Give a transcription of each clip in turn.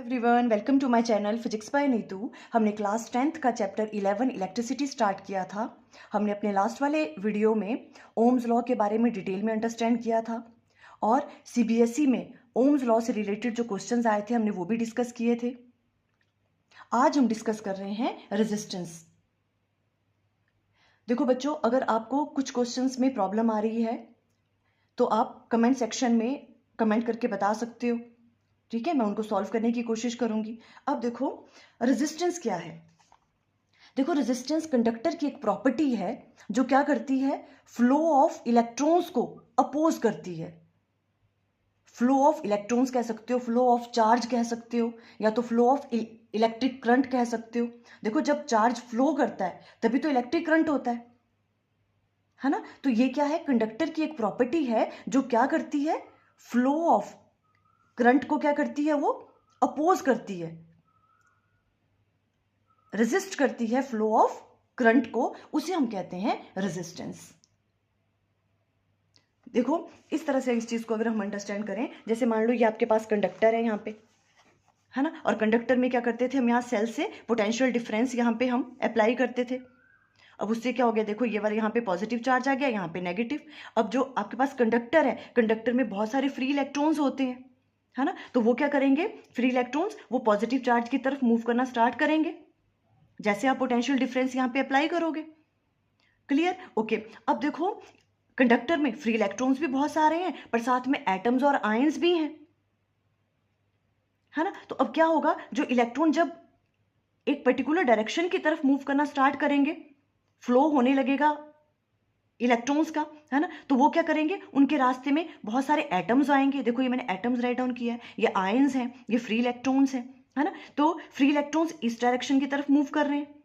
Everyone, welcome to my channel physics by Neetu. हमने class 10th का chapter 11 electricity start किया था। हमने अपने लास्ट वाले वीडियो में ओम्स लॉ के बारे में डिटेल में अंडरस्टैंड किया था और सीबीएसई में ओम्स लॉ से रिलेटेड जो क्वेश्चंस आए थे हमने वो भी डिस्कस किए थे। आज हम डिस्कस कर रहे हैं रेजिस्टेंस। देखो बच्चों, अगर आपको कुछ क्वेश्चंस में प्रॉब्लम आ रही है तो आप कमेंट सेक्शन में कमेंट करके बता सकते हो, ठीक है। मैं उनको सॉल्व करने की कोशिश करूंगी। अब देखो रेजिस्टेंस क्या है। देखो रेजिस्टेंस कंडक्टर की एक प्रॉपर्टी है जो क्या करती है, फ्लो ऑफ इलेक्ट्रॉन्स को अपोज करती है। फ्लो ऑफ इलेक्ट्रॉन्स कह सकते हो, फ्लो ऑफ चार्ज कह सकते हो, या तो फ्लो ऑफ इलेक्ट्रिक करंट कह सकते हो। देखो जब चार्ज फ्लो करता है तभी तो इलेक्ट्रिक करंट होता है ना। तो ये क्या है, कंडक्टर की एक प्रॉपर्टी है जो क्या करती है, फ्लो ऑफ करंट को क्या करती है, वो अपोज करती है, रेजिस्ट करती है फ्लो ऑफ करंट को। उसे हम कहते हैं रेजिस्टेंस। देखो इस तरह से इस चीज को अगर हम अंडरस्टैंड करें, जैसे मान लो ये आपके पास कंडक्टर है यहाँ पे, है ना, और कंडक्टर में क्या करते थे हम, यहाँ सेल से पोटेंशियल डिफरेंस यहाँ पे हम अप्लाई करते थे। अब उससे क्या हो गया, देखो ये वाला यहाँ पे पॉजिटिव चार्ज आ गया, यहाँ पे नेगेटिव। अब जो आपके पास कंडक्टर है, कंडक्टर में बहुत सारे फ्री इलेक्ट्रॉन्स होते हैं, है ना, तो वो क्या करेंगे, फ्री इलेक्ट्रॉन्स वो पॉजिटिव चार्ज की तरफ मूव करना स्टार्ट करेंगे जैसे आप पोटेंशियल डिफरेंस यहाँ पे अप्लाई करोगे। Clear, okay. अब देखो कंडक्टर में फ्री इलेक्ट्रॉन्स भी बहुत सारे हैं पर साथ में एटम्स और आयंस भी हैं, है ना। तो अब क्या होगा, जो इलेक्ट्रॉन जब एक पर्टिकुलर डायरेक्शन की तरफ मूव करना स्टार्ट करेंगे, फ्लो होने लगेगा इलेक्ट्रॉन्स का, है ना, तो वो क्या करेंगे, उनके रास्ते में बहुत सारे एटम्स आएंगे। देखो ये मैंने एटम्स राइट डाउन किया है, ये आयंस हैं, ये फ्री इलेक्ट्रॉन्स हैं, है ना। तो फ्री इलेक्ट्रॉन्स इस डायरेक्शन की तरफ मूव कर रहे हैं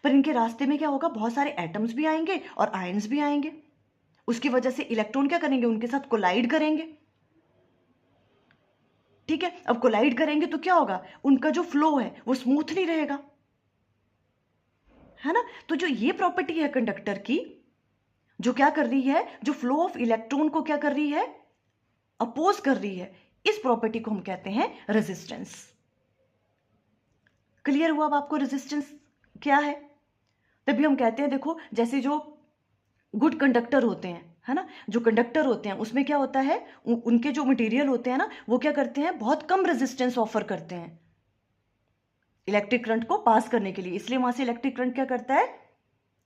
पर इनके रास्ते में क्या होगा, बहुत सारे एटम्स भी आएंगे और आयंस भी आएंगे। उसकी वजह से इलेक्ट्रॉन क्या करेंगे, उनके साथ कोलाइड करेंगे, ठीक है। अब कोलाइड करेंगे तो क्या होगा, उनका जो फ्लो है वो स्मूथ नहीं रहेगा, है ना। तो जो ये प्रॉपर्टी है कंडक्टर की, जो क्या कर रही है, जो फ्लो ऑफ इलेक्ट्रॉन को क्या कर रही है, अपोज कर रही है, इस प्रॉपर्टी को हम कहते हैं रेजिस्टेंस। क्लियर हुआ अब आपको रेजिस्टेंस क्या है। तभी हम कहते हैं, देखो जैसे जो गुड कंडक्टर होते हैं, है ना, जो कंडक्टर होते हैं उसमें क्या होता है, उनके जो मटेरियल होते हैं ना, वो क्या करते हैं, बहुत कम रेजिस्टेंस ऑफर करते हैं इलेक्ट्रिक करंट को पास करने के लिए, इसलिए वहां से इलेक्ट्रिक करंट क्या करता है,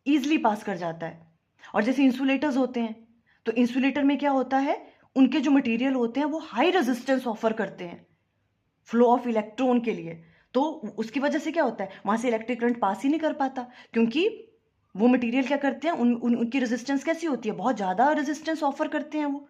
इजिली पास कर जाता है। और जैसे इंसुलेटर्स होते हैं, तो इंसुलेटर में क्या होता है, उनके जो मटेरियल होते हैं वो हाई रेजिस्टेंस ऑफर करते हैं फ्लो ऑफ इलेक्ट्रॉन के लिए, तो उसकी वजह से क्या होता है, वहां से इलेक्ट्रिक करंट पास ही नहीं कर पाता, क्योंकि वो मटेरियल क्या करते हैं, उनकी रेजिस्टेंस कैसी होती है, बहुत ज्यादा रेजिस्टेंस ऑफर करते हैं वो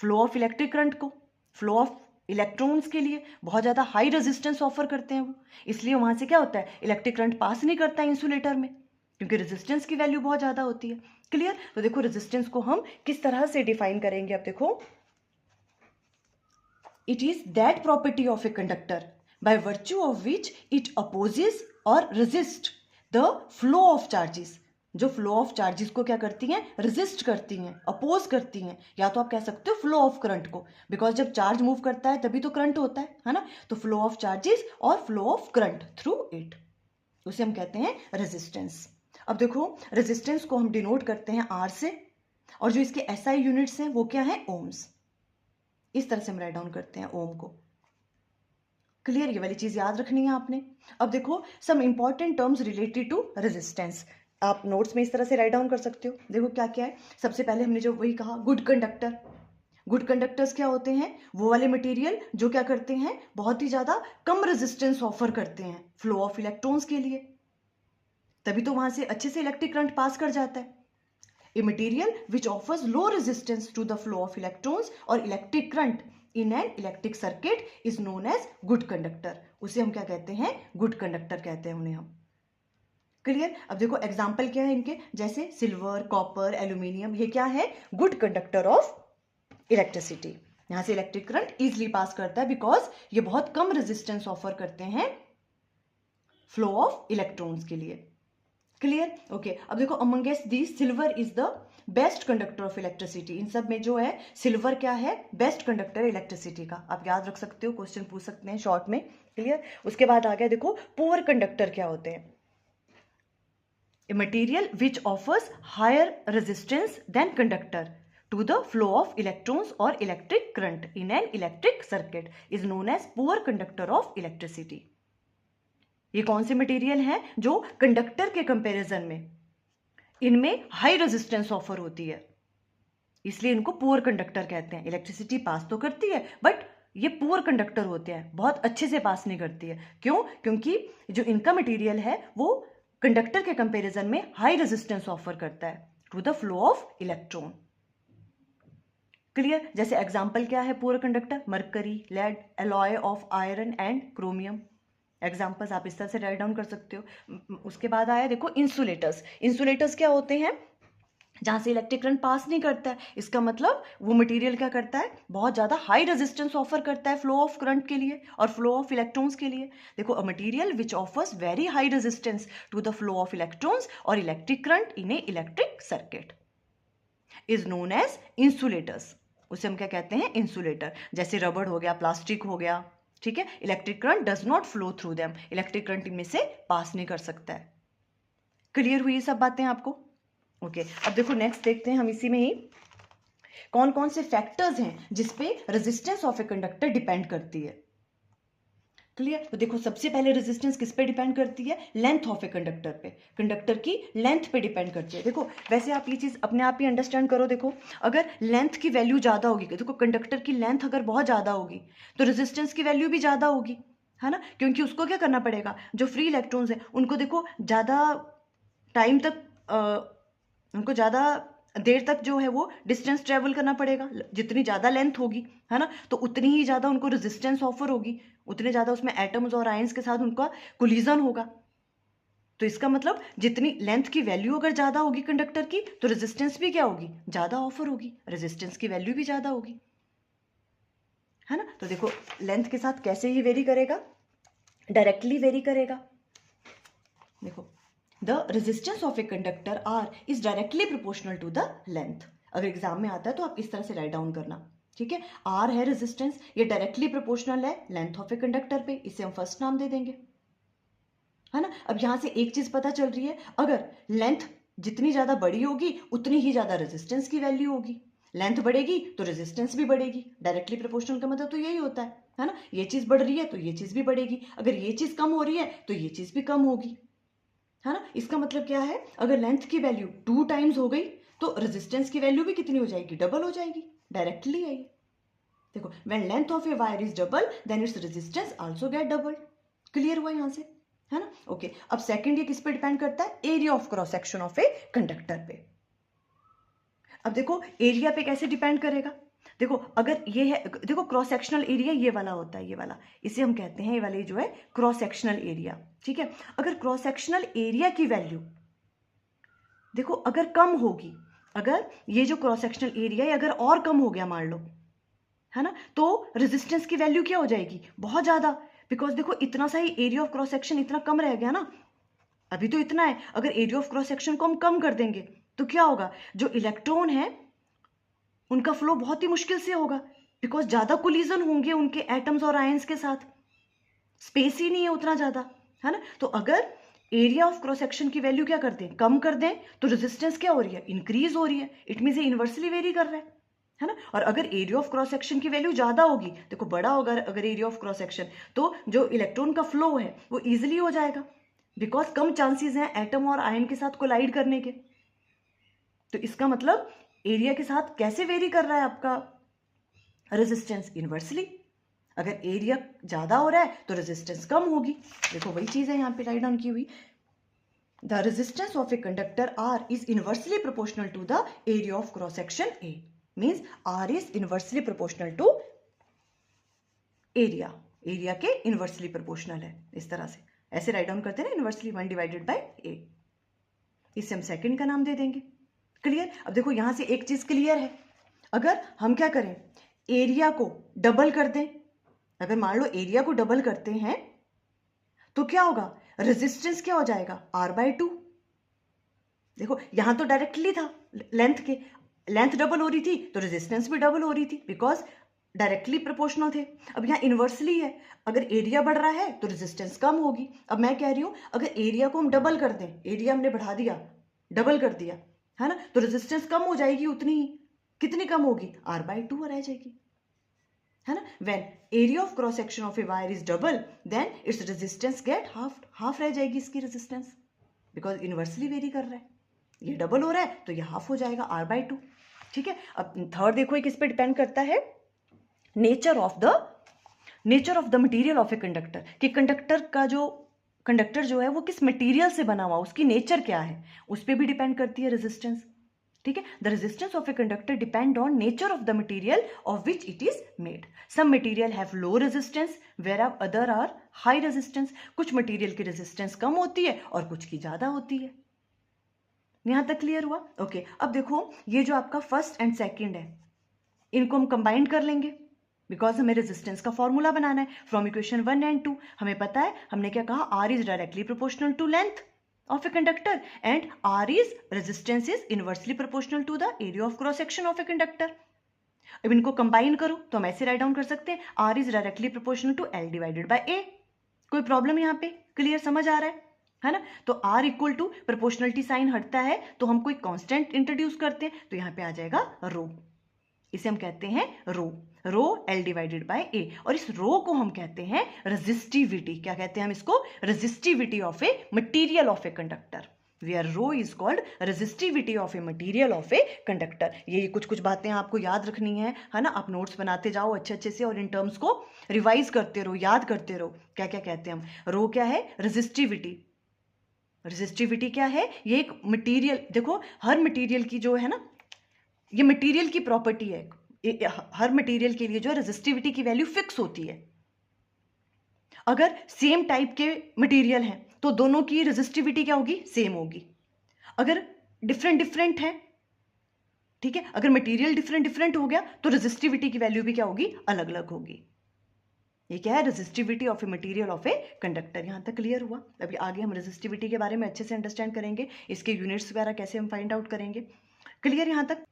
फ्लो ऑफ इलेक्ट्रिक करंट को, फ्लो ऑफ इलेक्ट्रॉन्स के लिए बहुत ज्यादा हाई रेजिस्टेंस ऑफर करते हैं वो, इसलिए वहां से क्या होता है, इलेक्ट्रिक करंट पास नहीं करता इंसुलेटर में, क्योंकि रेजिस्टेंस की वैल्यू बहुत ज्यादा होती है। क्लियर, तो देखो रेजिस्टेंस को हम किस तरह से डिफाइन करेंगे। अब देखो, it is that property of a conductor by virtue of which it opposes और resist the flow of charges. जो फ्लो ऑफ चार्जेस को क्या करती हैं, रेजिस्ट करती हैं, अपोज करती हैं, या तो आप कह सकते हो फ्लो ऑफ करंट को, बिकॉज जब चार्ज मूव करता है तभी तो करंट होता है ना। तो फ्लो ऑफ चार्जेस और flow of current through it, उसे हम कहते हैं रेजिस्टेंस। अब देखो रेजिस्टेंस को हम डिनोट करते हैं आर से, और जो इसके एसआई यूनिट्स हैं वो क्या है, ओम्स। इस तरह से हम राइट डाउन करते हैं ओम को। क्लियर, ये वाली चीज याद रखनी है आपने। अब देखो some important terms related to resistance, आप नोट्स में इस तरह से राइट डाउन कर सकते हो। देखो क्या क्या है, सबसे पहले हमने जो वही कहा, गुड कंडक्टर। गुड कंडक्टर्स क्या होते हैं, वो वाले मटेरियल जो क्या करते हैं, बहुत ही ज्यादा कम रेजिस्टेंस ऑफर करते हैं फ्लो ऑफ इलेक्ट्रॉन्स के लिए, तभी तो वहां से अच्छे से इलेक्ट्रिक करंट पास कर जाता है। A material which offers low resistance to the flow of electrons or electric current in an electric circuit is known as good conductor. उसे हम क्या कहते हैं, good conductor कहते हैं उन्हें हम। क्लियर, अब देखो एग्जाम्पल क्या है इनके, जैसे सिल्वर, कॉपर, एल्यूमिनियम, ये क्या है, गुड कंडक्टर ऑफ इलेक्ट्रिसिटी। यहां से इलेक्ट्रिक करंट इजिली पास करता है बिकॉज ये बहुत कम रेजिस्टेंस ऑफर करते हैं फ्लो ऑफ इलेक्ट्रॉन्स के लिए। क्लियर? ओके, अब देखो amongst the silver is the best conductor of electricity. इन सब में जो है सिल्वर क्या है? बेस्ट कंडक्टर इलेक्ट्रिसिटी का। आप याद रख सकते हो, क्वेश्चन पूछ सकते हैं शॉर्ट में। क्लियर? उसके बाद आ गया देखो पुअर कंडक्टर क्या होते हैं। A material which offers higher resistance than conductor to the flow of electrons or electric current in an electric circuit is known as poor conductor of electricity। ये कौन से मटेरियल हैं जो कंडक्टर के comparison में इनमें हाई रेजिस्टेंस ऑफर होती है, इसलिए इनको पुअर कंडक्टर कहते हैं। इलेक्ट्रिसिटी पास तो करती है बट ये पुअर कंडक्टर होते हैं, बहुत अच्छे से पास नहीं करती है। क्यों? क्योंकि जो इनका मटेरियल है वो कंडक्टर के कंपैरिजन में हाई रेजिस्टेंस ऑफर करता है to the flow of electron. Clear? जैसे एग्जाम्पल क्या है poor conductor? Mercury, lead, alloy of iron and chromium. Examples आप इस तरह से राइट डाउन कर सकते हो। उसके बाद आया देखो इंसुलेटर्स। इंसुलेटर्स क्या होते हैं? जहां से इलेक्ट्रिक करंट पास नहीं करता है। इसका मतलब वो मटेरियल क्या करता है? बहुत ज्यादा हाई रेजिस्टेंस ऑफर करता है फ्लो ऑफ करंट के लिए और फ्लो ऑफ इलेक्ट्रॉन्स के लिए। देखो a material which offers very high resistance to the flow of electrons और electric current in a electric circuit is known as insulators. उसे हम क्या कहते हैं? इंसुलेटर। जैसे रबड़ हो गया, प्लास्टिक हो गया, ठीक है। Electric current does not flow through them, electric current इनमें से पास नहीं कर सकता है। क्लियर हुई ये सब बातें आपको? ओके, अब देखो नेक्स्ट देखते हैं हम इसी में ही कौन कौन से फैक्टर्स हैं जिसपे resistance of a conductor depend करती है। क्लियर? तो देखो सबसे पहले रेजिस्टेंस किस पे डिपेंड करती है? लेंथ ऑफ ए कंडक्टर पे, कंडक्टर की लेंथ पे डिपेंड करती है। देखो वैसे आप ये चीज अपने आप ही अंडरस्टैंड करो। देखो अगर लेंथ की वैल्यू ज्यादा होगी, देखो कंडक्टर की लेंथ अगर बहुत ज्यादा होगी तो रेजिस्टेंस की वैल्यू भी ज्यादा होगी, है ना। क्योंकि उसको क्या करना पड़ेगा, जो फ्री इलेक्ट्रॉन्स है उनको देखो ज्यादा टाइम तक उनको ज्यादा देर तक जो है वो डिस्टेंस ट्रेवल करना पड़ेगा। जितनी ज्यादा लेंथ होगी, है ना, तो उतनी ही ज्यादा उनको रेजिस्टेंस ऑफर होगी, उतने ज्यादा उसमें एटम्स और आयंस के साथ उनका कोलिजन होगा। तो इसका मतलब जितनी लेंथ की वैल्यू अगर ज्यादा होगी कंडक्टर की तो रेजिस्टेंस भी क्या होगी? ज्यादा ऑफर होगी, रेजिस्टेंस की वैल्यू भी ज्यादा होगी, है ना। तो देखो लेंथ के साथ कैसे ये वेरी करेगा? डायरेक्टली वेरी करेगा। देखो the resistance of a conductor R is directly proportional to the length. अगर एग्जाम में आता है तो आप इस तरह से राइट डाउन करना, ठीक है। आर है रेजिस्टेंस, ये डायरेक्टली प्रोपोर्शनल है लेंथ ऑफ ए कंडक्टर पे, इसे हम फर्स्ट नाम दे देंगे, है ना। अब यहां से एक चीज पता चल रही है, अगर लेंथ जितनी ज्यादा बड़ी होगी उतनी ही ज्यादा रेजिस्टेंस की वैल्यू होगी। लेंथ बढ़ेगी तो रेजिस्टेंस भी बढ़ेगी। डायरेक्टली प्रोपोर्शनल का मतलब तो यही होता है ना। ये चीज बढ़ रही है तो ये चीज भी बढ़ेगी, अगर ये चीज कम हो रही है तो ये चीज भी कम होगी, है ना। इसका मतलब क्या है? अगर लेंथ की वैल्यू 2 टाइम्स हो गई तो रेजिस्टेंस की वैल्यू भी कितनी हो जाएगी? डबल हो जाएगी। डायरेक्टली है ये। देखो when length of a wire is double then its resistance also get double. Clear हुआ यहां से, है ना। ओके, अब सेकंड ये किस पे डिपेंड करता है? Area of cross section of a conductor पे। अब देखो एरिया पे कैसे डिपेंड करेगा? देखो अगर ये है, देखो क्रॉस सेक्शनल एरिया ये वाला होता है, ये वाला, इसे हम कहते हैं, ये वाले जो है क्रॉस सेक्शनल एरिया, ठीक है। अगर क्रॉस सेक्शनल एरिया की वैल्यू देखो अगर कम होगी, अगर ये जो क्रॉस सेक्शनल एरिया है अगर और कम हो गया मान लो, है ना, तो रेजिस्टेंस की वैल्यू क्या हो जाएगी? बहुत ज्यादा। बिकॉज देखो इतना सा ही एरिया ऑफ क्रॉस सेक्शन इतना कम रह गया ना, अभी तो इतना है, अगर एरिया ऑफ क्रॉस सेक्शन को हम कम कर देंगे तो क्या होगा? जो इलेक्ट्रॉन है उनका फ्लो बहुत ही मुश्किल से होगा, बिकॉज ज्यादा कोलिजन होंगे उनके एटम्स और आयंस के साथ, स्पेस ही नहीं है उतना ज्यादा, है ना। तो अगर एरिया ऑफ क्रॉस सेक्शन की वैल्यू क्या कर दें? कम कर दें, तो रेजिस्टेंस क्या हो रही है? इंक्रीज हो रही है। इट मींस ये इनवर्सली वेरी कर रहा है ना। और अगर एरिया ऑफ क्रॉस सेक्शन की वैल्यू ज्यादा होगी, देखो बड़ा होगा अगर एरिया ऑफ क्रॉस सेक्शन, तो जो इलेक्ट्रॉन का फ्लो है वो इजिली हो जाएगा, बिकॉज कम चांसेस हैं एटम और आयन के साथ कोलाइड करने के। तो इसका मतलब एरिया के साथ कैसे वेरी कर रहा है आपका रेजिस्टेंस? इनवर्सली। अगर एरिया ज्यादा हो रहा है तो रेजिस्टेंस कम होगी। देखो वही चीज है यहाँ पे राइट डाउन की हुई। The resistance of a conductor R is inversely proportional to the area of cross section A. Means R is inversely proportional to area, area के इनवर्सली प्रोपोर्शनल है। इस तरह से ऐसे राइट डाउन करते हैं ना, इनवर्सली 1 डिवाइडेड बाय ए। इसे हम सेकंड का नाम दे देंगे। क्लियर? अब देखो यहां से एक चीज क्लियर है, अगर हम क्या करें, एरिया को डबल कर दें, अगर मान लो एरिया को डबल करते हैं तो क्या होगा? रेजिस्टेंस क्या हो जाएगा? R/2। देखो यहाँ तो डायरेक्टली था, लेंथ डबल हो रही थी तो रेजिस्टेंस भी डबल हो रही थी, बिकॉज डायरेक्टली प्रोपोर्शनल थे। अब यहाँ इन्वर्सली है, अगर एरिया बढ़ रहा है तो रेजिस्टेंस कम होगी। अब मैं कह रही हूँ अगर एरिया को हम डबल कर दें, एरिया हमने बढ़ा दिया, डबल कर दिया, है ना, तो रेजिस्टेंस कम हो जाएगी उतनी ही। कितनी कम होगी? R/2 रह जाएगी, है ना। When area of cross section of a wire is double then its resistance get half रह जाएगी इसकी रेजिस्टेंस, बिकॉज इन्वर्सली वेरी कर रहा है, ये डबल हो रहा है तो ये हाफ हो जाएगा R/2। ठीक है। अब थर्ड देखो, किस पे डिपेंड करता है? Nature of the material of a conductor, कि कंडक्टर जो है वो किस मटेरियल से बना हुआ, उसकी नेचर क्या है, उस पर भी डिपेंड करती है रेजिस्टेंस। ठीक है। The resistance of a conductor depend on nature of the material of which it is made. Some material have low resistance where other are high resistance. कुछ मटेरियल की रेजिस्टेंस कम होती है और कुछ की ज्यादा होती है। यहां तक क्लियर हुआ? ओके। अब देखो ये जो आपका फर्स्ट एंड सेकेंड है, इनको हम कंबाइन कर लेंगे, बिकॉज हमें रेजिस्टेंस का फॉर्मूला बनाना है फ्रॉम इक्वेशन 1 एंड 2। हमें पता है, हमने क्या कहा, R is directly proportional to length of a conductor and R is resistance is inversely proportional to the area of cross section of a conductor। अब इनको कंबाइन करो तो हम ऐसे राइट डाउन कर सकते हैं, R is directly proportional to L divided by A। कोई प्रॉब्लम यहाँ पे? क्लियर, समझ आ रहा है ना। तो R equal to proportionality sign हटता है तो हम कोई कांस्टेंट इंट्रोड्यूस करते हैं, तो यहाँ पे आ जाएगा रो, इसे हम कहते हैं रो L डिवाइडेड बाय A। और इस रो को हम कहते हैं रेजिस्टिविटी। क्या कहते हैं हम इसको? Resistivity of a material of a conductor, where rho is called resistivity of a material of a conductor. ये कुछ बातें आपको याद रखनी है ना। आप नोट्स बनाते जाओ अच्छे से और इन टर्म्स को रिवाइज करते रहो, याद करते रहो। क्या क्या कहते हैं हम? रो क्या है? रेजिस्टिविटी क्या है? ये एक मटेरियल, देखो हर मटेरियल की जो है ना, ये मटेरियल की प्रॉपर्टी है, हर मटेरियल के लिए जो रेजिस्टिविटी की वैल्यू फिक्स होती है। अगर सेम टाइप के मटेरियल हैं तो दोनों की रेजिस्टिविटी क्या होगी? सेम होगी। अगर डिफरेंट है, ठीक है, अगर मटेरियल डिफरेंट हो गया तो रेजिस्टिविटी की वैल्यू भी क्या होगी? अलग अलग होगी। ये क्या है? Resistivity of a material of a conductor. यहां तक क्लियर हुआ? अभी आगे हम रेजिस्टिविटी के बारे में अच्छे से अंडरस्टैंड करेंगे, इसके यूनिट्स वगैरह कैसे हम फाइंड आउट करेंगे। क्लियर यहां तक?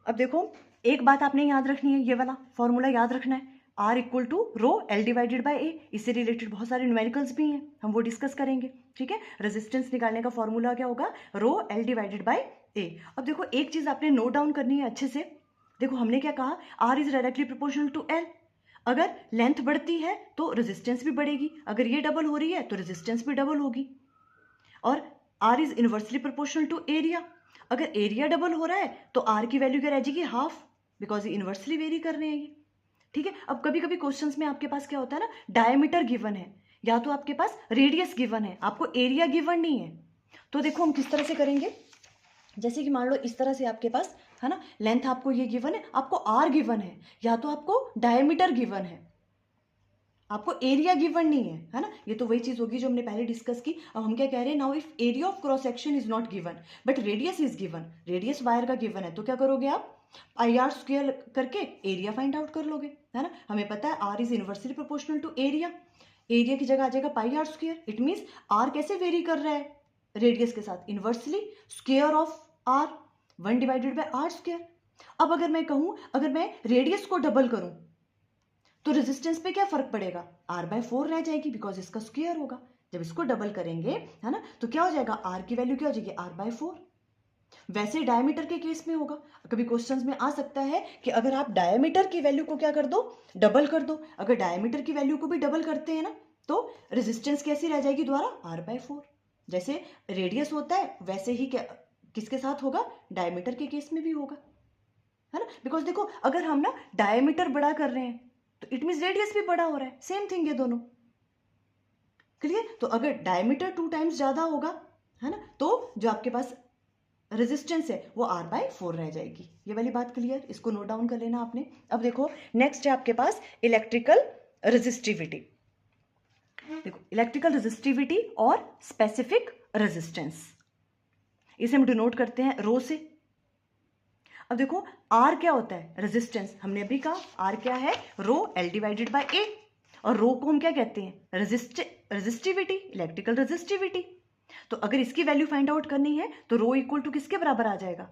अब देखो एक बात आपने याद रखनी है, ये वाला फॉर्मूला याद रखना है, R equal to rho L divided by A। इससे रिलेटेड बहुत सारे न्यूमेरिकल्स भी हैं, हम वो डिस्कस करेंगे। ठीक है। रेजिस्टेंस निकालने का फॉर्मूला क्या होगा? रो L डिवाइडेड बाय A। अब देखो एक चीज आपने नोट डाउन करनी है अच्छे से। देखो हमने क्या कहा? R is directly proportional to L। अगर लेंथ बढ़ती है तो रेजिस्टेंस भी बढ़ेगी, अगर ये डबल हो रही है तो रेजिस्टेंस भी डबल होगी। और R is inversely proportional to area. अगर एरिया डबल हो रहा है तो R की वैल्यू क्या रह जाएगी? हाफ, बिकॉज ये इनवर्सली वेरी कर रहे हैं ये। ठीक है। अब कभी कभी क्वेश्चंस में आपके पास क्या होता है ना, डायमीटर गिवन है या तो आपके पास रेडियस गिवन है, आपको एरिया गिवन नहीं है। तो देखो हम किस तरह से करेंगे, जैसे कि मान लो इस तरह से आपके पास है ना, लेंथ आपको ये गिवन है, आपको R गिवन है, या तो आपको डायमीटर गिवन है, आपको एरिया गिवन नहीं है ना। ये तो वही चीज होगी जो हमने पहले डिस्कस की। अब हम क्या कह रहे हैं, now if area of cross section is not given but radius is given, radius wire का गिवन है, तो क्या करोगे आप? IR स्क्वायर करके एरिया फाइंड आउट कर लोगे, है ना। हमें पता है R is inversely proportional to area, area की जगह आ जाएगा πr square. It means R कैसे वेरी कर रहा है रेडियस के साथ? Inversely, square of R 1 divided bye R square. अब अगर मैं कहूं, अगर मैं रेडियस को डबल करूं तो रेजिस्टेंस पे क्या फर्क पड़ेगा? R/4 रह जाएगी, बिकॉज इसका स्क्वायर होगा। जब इसको डबल करेंगे, है ना, तो क्या हो जाएगा? R की वैल्यू क्या हो जाएगी? R/4। वैसे डायमीटर के केस में होगा, कभी क्वेश्चंस में आ सकता है कि अगर आप डायमीटर की वैल्यू को क्या कर दो? डबल कर दो। अगर डायमीटर की वैल्यू को भी डबल करते हैं ना तो रेजिस्टेंस कैसी रह जाएगी दोबारा? R/4। जैसे रेडियस होता है वैसे ही क्या किसके साथ होगा? डायमीटर के केस में भी होगा, है ना। बिकॉज देखो अगर हम ना डायमीटर बड़ा कर रहे हैं तो इट मीन्स रेडियस भी बड़ा हो रहा है, सेम थिंग ये दोनों। क्लियर? तो अगर डायमीटर 2 टाइम्स ज्यादा होगा, है ना, तो जो आपके पास रेजिस्टेंस है वो R/4 रह जाएगी। ये वाली बात क्लियर? इसको नोट डाउन कर लेना आपने। अब देखो नेक्स्ट है आपके पास इलेक्ट्रिकल रेजिस्टिविटी। देखो इलेक्ट्रिकल रेजिस्टिविटी और स्पेसिफिक रेजिस्टेंस, इसे हम डिनोट करते हैं रो से। अब देखो R क्या होता है? रेजिस्टेंस। हमने अभी कहा R क्या है? रो L डिवाइडेड बाय A। और रो को हम क्या कहते हैं? Resistivity, electrical resistivity. तो अगर इसकी वैल्यू फाइंड आउट करनी है तो रो इक्वल टू किसके बराबर आ जाएगा,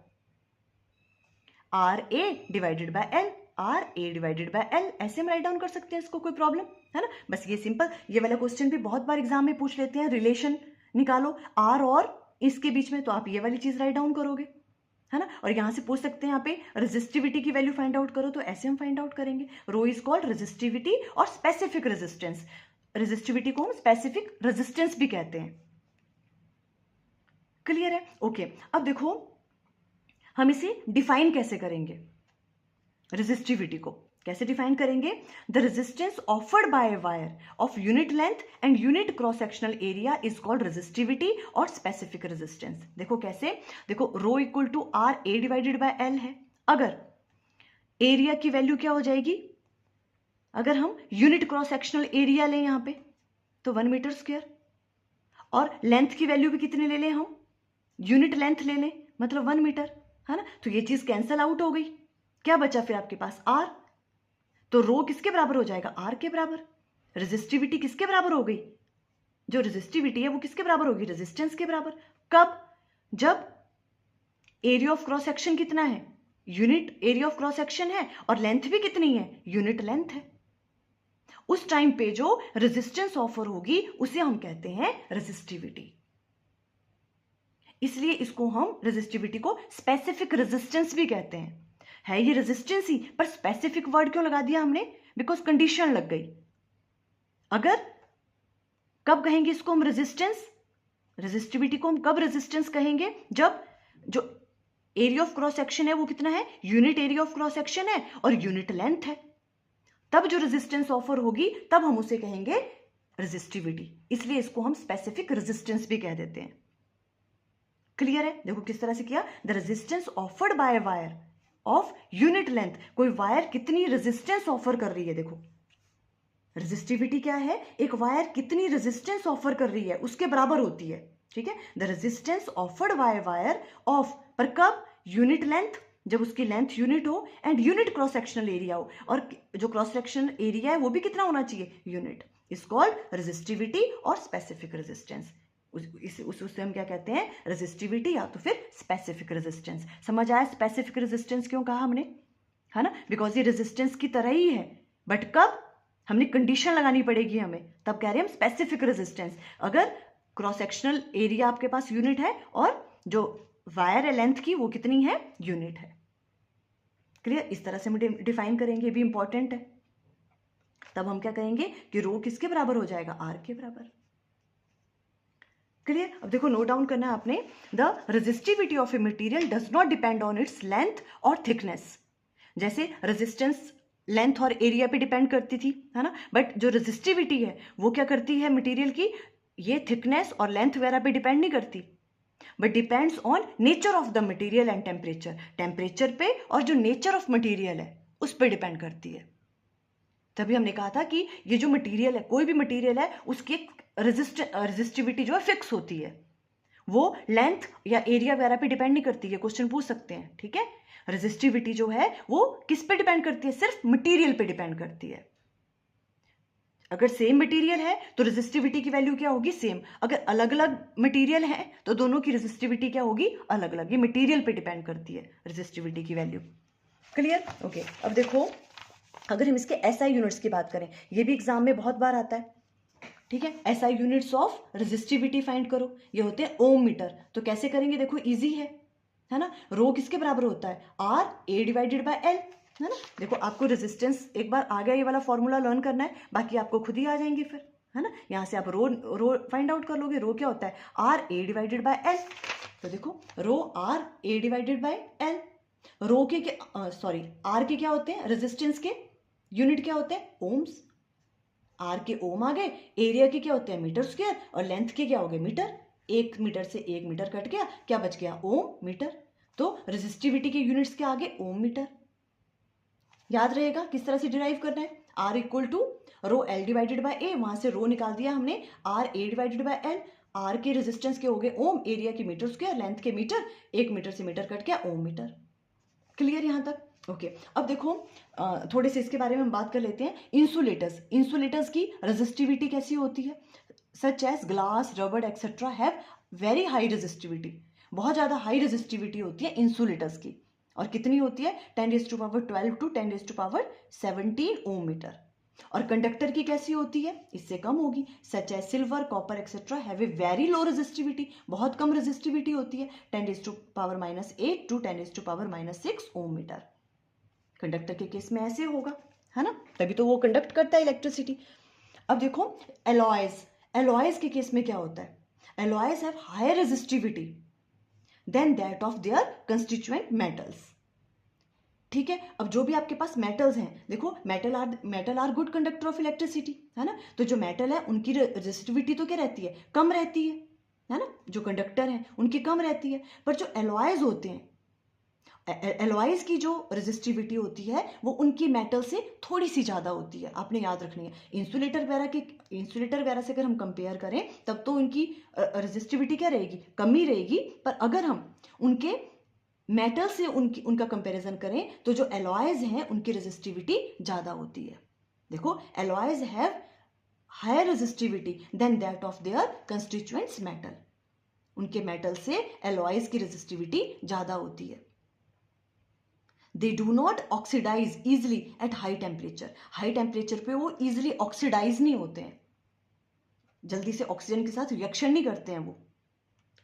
R A divided by L, R A divided by L, ऐसे हम राइट डाउन कर सकते हैं इसको, कोई प्रॉब्लम है ना। बस ये सिंपल, ये वाला क्वेश्चन भी बहुत बार एग्जाम में पूछ लेते हैं, रिलेशन निकालो आर और इसके बीच में, तो आप ये वाली चीज राइट डाउन करोगे, है ना। और यहां से पूछ सकते हैं यहाँ पे रेजिस्टिविटी की वैल्यू फाइंड आउट करो, तो ऐसे हम फाइंड आउट करेंगे। रो इज कॉल्ड रेजिस्टिविटी और स्पेसिफिक रेजिस्टेंस। रेजिस्टिविटी को हम स्पेसिफिक रेजिस्टेंस भी कहते हैं। क्लियर है? ओके, अब देखो हम इसे डिफाइन कैसे करेंगे, रेजिस्टिविटी को कैसे डिफाइन करेंगे। The resistance offered by a wire of unit length and unit cross sectional area is called resistivity और स्पेसिफिक रेजिस्टेंस। देखो कैसे, देखो rho equal to R A divided by L है। अगर एरिया की वैल्यू क्या हो जाएगी, अगर हम यूनिट क्रॉस सेक्शनल एरिया लें यहां पे तो 1 मीटर स्क्वायर, और लेंथ की वैल्यू भी कितनी ले लें हम, यूनिट लेंथ ले लें, मतलब 1 मीटर, है ना। तो ये चीज कैंसल आउट हो गई, क्या बचा फिर आपके पास, आर। तो रो किसके बराबर हो जाएगा, आर के बराबर। रेजिस्टिविटी किसके बराबर हो गई, जो रेजिस्टिविटी है वो किसके बराबर होगी, रेजिस्टेंस के बराबर। कब, जब एरिया ऑफ क्रॉस सेक्शन कितना है, unit area of cross section है, और लेंथ भी कितनी है, यूनिट लेंथ है। उस टाइम पे जो रेजिस्टेंस ऑफर होगी उसे हम कहते हैं रेजिस्टिविटी। इसलिए इसको हम रेजिस्टिविटी को स्पेसिफिक रेजिस्टेंस भी कहते हैं। है ये रेजिस्टेंस ही, पर स्पेसिफिक वर्ड क्यों लगा दिया हमने, बिकॉज कंडीशन लग गई। अगर कब कहेंगे इसको हम रेजिस्टेंस, रेजिस्टिविटी को हम कब रेजिस्टेंस कहेंगे, जब जो एरिया ऑफ क्रॉस सेक्शन है वो कितना है, unit area of cross section है और यूनिट लेंथ है, तब जो रेजिस्टेंस ऑफर होगी तब हम उसे कहेंगे रेजिस्टिविटी। इसलिए इसको हम स्पेसिफिक रेजिस्टेंस भी कह देते हैं। क्लियर है? देखो किस तरह से किया, the resistance offered by wire of unit length, कोई वायर कितनी रेजिस्टेंस ऑफर कर रही है, देखो रेजिस्टिविटी क्या है, एक वायर कितनी रेजिस्टेंस ऑफर कर रही है उसके बराबर होती है, ठीक है। The resistance offered by wire of, पर कब, यूनिट लेंथ, जब उसकी लेंथ यूनिट हो, and unit cross sectional area हो, और जो क्रॉस सेक्शनल एरिया है वो भी कितना होना चाहिए, यूनिट, इज कॉल्ड रेजिस्टिविटी और स्पेसिफिक रेजिस्टेंस। उसे हम क्या कहते हैं, रेजिस्टिविटी या तो फिर स्पेसिफिक रेजिस्टेंस। समझ आया स्पेसिफिक रेजिस्टेंस क्यों कहा हमने, है ना, बिकॉज ये रेजिस्टेंस की तरह ही है, बट कब हमने कंडीशन लगानी पड़ेगी हमें, तब कह रहे हैं हम स्पेसिफिक रेजिस्टेंस। अगर क्रॉस सेक्शनल एरिया आपके पास यूनिट है और जो वायर है लेंथ की वो कितनी है, यूनिट है। क्लियर? इस तरह से हम डिफाइन करेंगे, भी इंपॉर्टेंट है। तब हम क्या कहेंगे कि रो किसके बराबर हो जाएगा, आर के बराबर। क्लियर? अब देखो नोट डाउन करना है आपने, the resistivity of a material does not depend on its length और थिकनेस। जैसे रेजिस्टेंस लेंथ और एरिया पे डिपेंड करती थी, है ना, बट जो रेजिस्टिविटी है वो क्या करती है मटेरियल की, ये थिकनेस और लेंथ वगैरह पे डिपेंड नहीं करती, but depends on nature of the material and temperature. Temperature पे और जो नेचर ऑफ मटेरियल है उस पर डिपेंड करती है। तभी हमने कहा था कि ये जो मटेरियल है, कोई भी मटेरियल है, उसकी एक रेजिस्टिविटी जो है फिक्स होती है, वो लेंथ या एरिया वगैरह पे डिपेंड नहीं करती है। क्वेश्चन पूछ सकते हैं, ठीक है। रेजिस्टिविटी जो है वो किस पे डिपेंड करती है, सिर्फ मटेरियल पे डिपेंड करती है। अगर सेम मटेरियल है तो रेजिस्टिविटी की वैल्यू क्या होगी, सेम। अगर अलग अलग मटेरियल है तो दोनों की रेजिस्टिविटी क्या होगी, अलग अलग। ये मटेरियल पे डिपेंड करती है रेजिस्टिविटी की वैल्यू। क्लियर? ओके, अब देखो अगर हम इसके एसआई यूनिट्स की बात करें, ये भी एग्जाम में बहुत बार आता है, ठीक है। SI units of resistivity find करो, ये होते हैं ओम मीटर। तो कैसे करेंगे, देखो इजी है ना। रो किसके बराबर होता है, R A divided by L, है ना। देखो आपको रेजिस्टेंस एक बार आ गया, ये वाला फॉर्मूला लर्न करना है, बाकी आपको खुद ही आ जाएंगे फिर, है ना। यहाँ से आप रो फाइंड आउट कर लोगे। रो क्या होता है, R A divided by L. तो देखो rho R A divided by L, rho के सॉरी आर के क्या होते हैं, रेजिस्टेंस के यूनिट क्या होते हैं, ओम्स। आर के ओम आ गए, एरिया के क्या होते हैं, मीटर स्क्वायर, और लेंथ के क्या हो गए, मीटर। 1 मीटर से 1 मीटर कट गया, क्या बच गया, ओम मीटर। तो रेजिस्टिविटी के यूनिट्स के आगे ओम मीटर। याद रहेगा किस तरह से डिराइव करना है, R equal to rho L divided by A, वहां से रो निकाल दिया हमने, R A divided by L. R के रेजिस्टेंस के हो गए ओम, एरिया के मीटर स्क्वायर, लेंथ के मीटर, 1 मीटर से मीटर कट गया, ओम मीटर। क्लियर यहां तक? ओके, अब देखो थोड़े से इसके बारे में हम बात कर लेते हैं। इंसुलेटर्स की रेजिस्टिविटी कैसी होती है, सच एज ग्लास, रबड़ etcetera have very high resistivity, बहुत ज़्यादा हाई रेजिस्टिविटी होती है इंसुलेटर्स की। और कितनी होती है? 10⁻12 टू 10⁻17 ओम मीटर। और कंडक्टर की कैसी होती है? इससे कम होगी, सच है silver, copper etcetera have a very low resistivity, बहुत कम रेजिस्टिविटी होती है, 10⁻⁸ टू 10⁻⁻6 ओम मीटर। कंडक्टर के केस में ऐसे होगा, है ना, तभी तो वो कंडक्ट करता है इलेक्ट्रिसिटी। अब देखो एलॉयज, एलॉयज के केस में क्या होता है? Alloys have higher resistivity than that of their constituent metals. ठीक है, अब जो भी आपके पास मेटल्स हैं, देखो metal are good conductor of electricity, है ना, तो जो मेटल है उनकी रेजिस्टिविटी तो क्या रहती है? कम रहती है ना, जो कंडक्टर हैं उनकी कम रहती है। पर जो एलॉयज होते हैं, एलॉयज की जो रेजिस्टिविटी होती है वो उनकी मेटल से थोड़ी सी ज़्यादा होती है, आपने याद रखनी है। इंसुलेटर वगैरह से अगर हम कंपेयर करें तब तो उनकी रेजिस्टिविटी क्या रहेगी? कम ही रहेगी। पर अगर हम उनके मेटल से उनका कंपैरिजन करें तो जो एलॉयज हैं उनकी रेजिस्टिविटी ज़्यादा होती है। देखो alloys have higher resistivity than that of their constituents metal, उनके मेटल से एलॉयज की रेजिस्टिविटी ज़्यादा होती है। They do not oxidize easily at high temperature, high temperature पे वो ईजिली ऑक्सीडाइज नहीं होते हैं, जल्दी से ऑक्सीजन के साथ रिएक्शन नहीं करते हैं वो।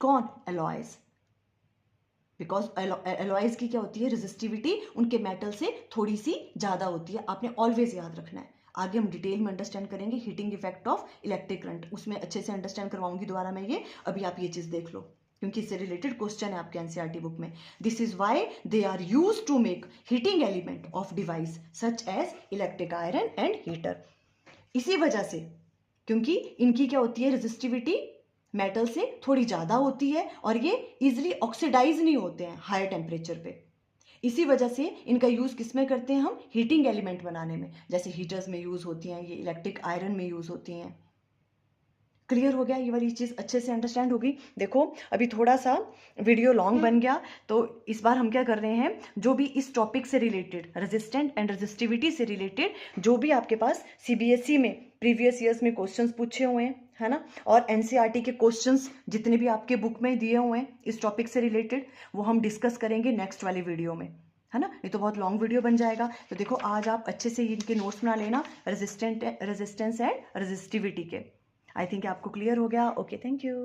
कौन? एलॉयज। बिकॉज एलॉयज की क्या होती है? रेजिस्टिविटी उनके मेटल से थोड़ी सी ज़्यादा होती है, आपने ऑलवेज याद रखना है। आगे हम डिटेल में अंडरस्टैंड करेंगे heating effect of electric current, उसमें अच्छे से अंडरस्टैंड करवाऊंगी दोबारा मैं ये, अभी आप ये चीज़ देख लो क्योंकि इससे रिलेटेड क्वेश्चन है आपके एनसीईआरटी बुक में। This is why they are use to make heating element of device such as electric iron and heater. इसी वजह से, क्योंकि इनकी क्या होती है? रेजिस्टिविटी मेटल से थोड़ी ज़्यादा होती है और ये इजिली ऑक्सीडाइज नहीं होते हैं हायर टेम्परेचर पे। इसी वजह से इनका यूज़ किस में करते हैं हम? हीटिंग एलिमेंट बनाने में, जैसे हीटर्स में यूज़ होती हैं, ये इलेक्ट्रिक आयरन में यूज़ होती हैं। क्लियर हो गया? ये वाली चीज़ अच्छे से अंडरस्टैंड होगी। देखो अभी थोड़ा सा वीडियो लॉन्ग बन गया, तो इस बार हम क्या कर रहे हैं, जो भी इस टॉपिक से रिलेटेड, रेजिस्टेंट एंड रेजिस्टिविटी से रिलेटेड जो भी आपके पास सीबीएसई में प्रीवियस ईयर्स में क्वेश्चंस पूछे हुए हैं, है ना, और एनसीईआरटी के क्वेश्चंस जितने भी आपके बुक में दिए हुए हैं इस टॉपिक से रिलेटेड, वो हम डिस्कस करेंगे नेक्स्ट वाली वीडियो में, है ना। ये तो बहुत लॉन्ग वीडियो बन जाएगा, तो देखो आज आप अच्छे से इनके नोट्स बना लेना, रेजिस्टेंस एंड रेजिस्टिविटी के। आई थिंक आपको क्लियर हो गया। Okay, thank you.